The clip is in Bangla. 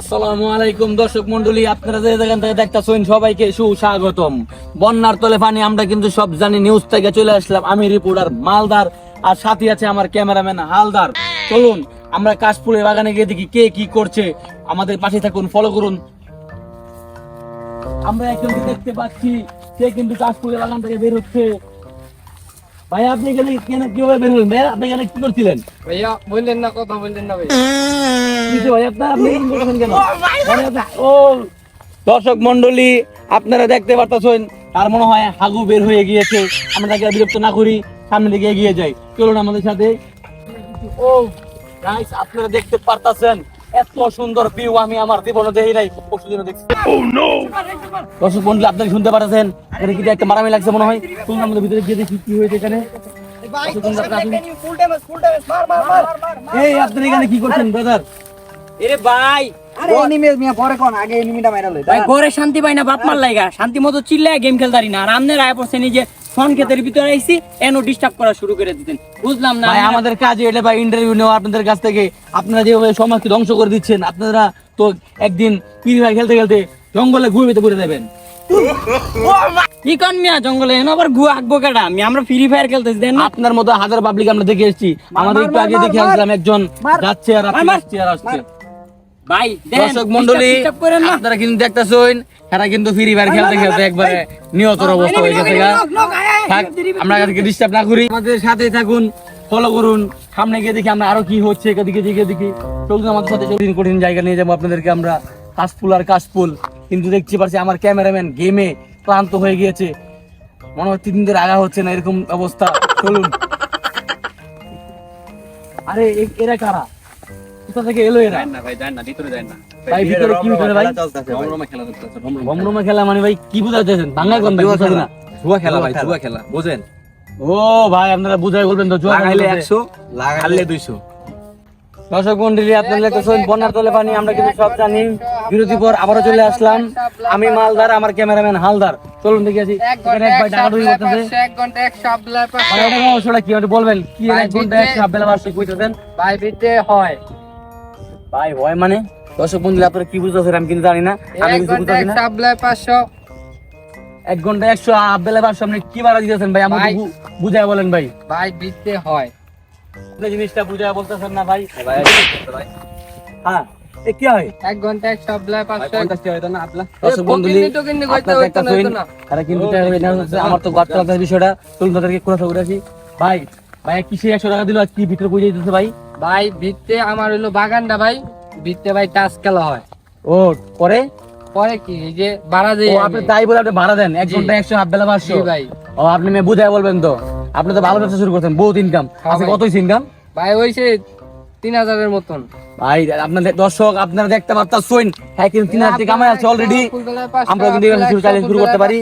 আসসালামু আলাইকুম দর্শক মন্ডলী, আপনারা যে যেখান থেকে দেখতেছেন সবাইকে সুস্বাগতম। বন্যার তলে পানি, আমরা কিন্তু সব জানি। নিউজ থেকে চলে আসলাম, আমি রিপোর্টার মালদার, আর সাথে আছে আমার ক্যামেরাম্যান হালদার। চলুন আমরা কাশফুলের বাগানে গিয়ে দেখি কে কি করছে। আমাদের পাশে থাকুন, ফলো করুন। আমরা একজনকে দেখতে পাচ্ছি, সে কিন্তু কাশফুলের বাগান থেকে বের হচ্ছে। ভাই আপনি এখানে কিভাবে বের হলেন? ভাই আপনি এখানে কি করছিলেন? ভাইয়া বললেন না, কথা বললেন না ভাই। দর্শক মন্ডলী, আপনারা দেখতে পারতেছেন, আর মনে হয় হাগু বের হয়ে গিয়েছে। আমরা তাকে বিরক্ত না করি, সামনে দিকে এগিয়ে যাই। চলুন আমাদের সাথে। ও গাইস, আপনারা দেখতে পারতেছেন এত সুন্দর ভিউ আমি আমার জীবনে দেখি নাই, পরশুদিনও দেখছি। দর্শক মন্ডলী, আপনারা শুনতে পারতেছেন, এখানে কি একটা মারামারি লাগছে মনে হয়। চলুন আমাদের ভিতরে গিয়ে দেখি কি হয়েছে এখানে। এই আপনারা এখানে কি করছেন ব্রাদার? এরে ভাই, আরে এনিমিস মিয়া পরে কোন আগে এনিমিটা মাইরা লই। ভাই ঘরে শান্তি পাই না, বাপ মার লাগা শান্তি মতো চিল্লায় গেম খেলতারি না। আর আমনের আয় পড়ছে নিজে ফোন ক্ষেতের ভিতরে আইছি, এনো ডিস্টার্ব করা শুরু করে দিতেন। বুঝলাম না ভাই, আমাদের কাজ এটা ভাই, ইন্টারভিউ নেওয়া আপনাদের কাছ থেকে। আপনারা যেভাবে সমাজকে ধ্বংস করে দিচ্ছেন, আপনারা তো একদিন ফ্রি ফায়ার খেলতে খেলতে জঙ্গলে ঘুরে ঘুরে দেবেন। কি কন মিয়া জঙ্গলে এনো আবার গুয়া আঁকবো কেডা? আমরা ফ্রি ফায়ার খেলতেছি দেন না। আপনার মতো হাজার পাবলিক আমরা দেখে এসেছি। আমাদের একটু আগে দেখে আসলাম একজন যাচ্ছে আর আপনি আসছে আর আসছে। ভাই দর্শক মন্ডলী, আপনারা কিন্তু দেখতেছেন, এরা কিন্তু ফ্রি ফায়ার খেলতে খেলতে একবারে নিহতর অবস্থা হয়ে গেছে। থাক, আমরা কাছে ডিস্টার্ব না করি, আমাদের সাথে থাকুন, ফলো করুন। সামনে গিয়ে দেখি আমরা আরো কি হচ্ছে, এদিকে দিকে দেখি। চলুন আমাদের সাথে কঠিন কঠিন জায়গা নিয়ে যাবো আপনাদেরকে আমরা। কাশফুল আর কাশফুল, কিন্তু দেখতে পাচ্ছি আমার ক্যামেরাম্যান গেমে ক্লান্ত হয়ে গিয়েছে। মনে হচ্ছে 3 দিন ধরে আগা হচ্ছে না, এরকম অবস্থা। চলুন। আরে এরা কারা? কোথা থেকে এলো এরা? ভাই দেন না, ভিতরে দেন না ভাই ভিতরে কি ভিতরে ভাই? ভমরমা খেলা মানে ভাই কি বুঝাইতেছেন? বাংলা কোন ভাই বুঝাই না। জুয়া খেলা ভাই, জুয়া খেলা বুঝেন। ও ভাই, আপনারা বুঝাই বলবেন তো। জুয়া লাগাইলে খেলতেছে। 100 লাগাইলে 200। দর্শক মন্ডলী, আপনারা দেখতেছেন বন্যার তলে পানি, আমরা কিন্তু সব জানি। বিরতি পর আবারও চলে আসলাম, আমি মালদার, আমার ক্যামেরাম্যান হালদার। চলুন দেখি আসি। এখানে এক ভাই টাকা ঢুকি করতেছে। 1 ঘন্টা 100 আবলার পাশে। ভাই এটা সমস্যাটা কি একটু বলবেন? কি 1 ঘন্টা 100 আবেলা বাসে কইতেছেন? ভাই বিতে হয় ভাই হয় মানে? দর্শক মন্ডলী, আপনারা কি বুঝতেছেন আমি কিন্তু জানি না, আমি 1 কিছু ঘন্টা বুঝতেছি না। 100 আবলার 500। 1 ঘন্টা 100 আবেলা বাসে আপনি কি বাড়া দিতেছেন ভাই? আমাকে ভাই। বুঝায় বলেন ভাই। ভাই বিতে হয়। আপনি জিনিসটা বুঝায় বলতেছেন না ভাই। হ্যাঁ, এ কি হয়? 1 ঘন্টা 100 আবলার 500। 50 টাকা হইতো না আপলা। দর্শক মন্ডলী, তো কিন্নি কইতে আপনারা হইতো না, দেখতেছেন, হইতো না। তারা কিন্তু টাকা দিয়ে নেওয়া হচ্ছে। আমার তো বাচ্চা বাচ্চার বিষয়টা। চলুন তাদেরকে কথা বলে আসি। ভাই ভাই কিসে 100 টাকা দিল, আর কি ভিতরে বুঝে দিতেছে ভাই? ভাই ভিতরে আমার হইলো বাগানটা ভাই, ভিতরে ভাই টাচ খেলা হয়। ও পরে পরে কি এই যে ভাড়া দেই ও আপনি তাই বলে আপনি ভাড়া দেন 1 জি। ঘন্টা 100 হাফ বেলা 500? জি ভাই। ও আপনি মেয়ে বুঝায় বলবেন তো। আপনি তো ভালো ব্যবসা শুরু করছেন, বহুত ইনকাম আছে। ভাই। কত ইনকাম ভাই হইছে 3000 এর মতন। ভাই? আপনাদের দর্শক, আপনারা দেখতে পারতেছেন, হ্যাঁ কিন্তু 3000 টাকা কামাই আছে অলরেডি। আমরা কিন্তু এখানে শুরু করতে পারি।